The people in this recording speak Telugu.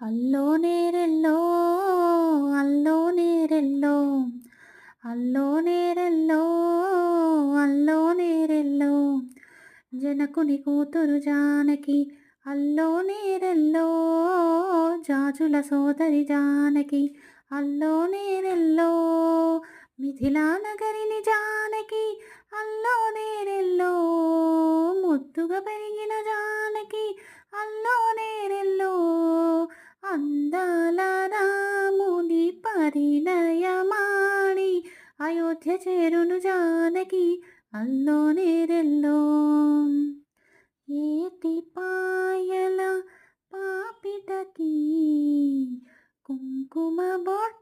అల్లో నేరెల్లో అల్లో నేరెల్లో అల్లో నేరెల్లో అల్లో నేరెల్లో జనకుని కూతురు జానకి అల్లో నేరెల్లో జాజుల సోదరి జానకి అల్లో నేరెల్లో మిథిలా నగరిని జానకి అల్లో నేరెల్లో ముద్దుగా పెరిగిన జానకి అల్లో నేరెల్లో అందాల రాముని పరిణయమాడి అయోధ్య చేరును జానకి అల్లో నేరెల్లో ఏటి పాయల పాపిటకి కుంకుమ బొట్టు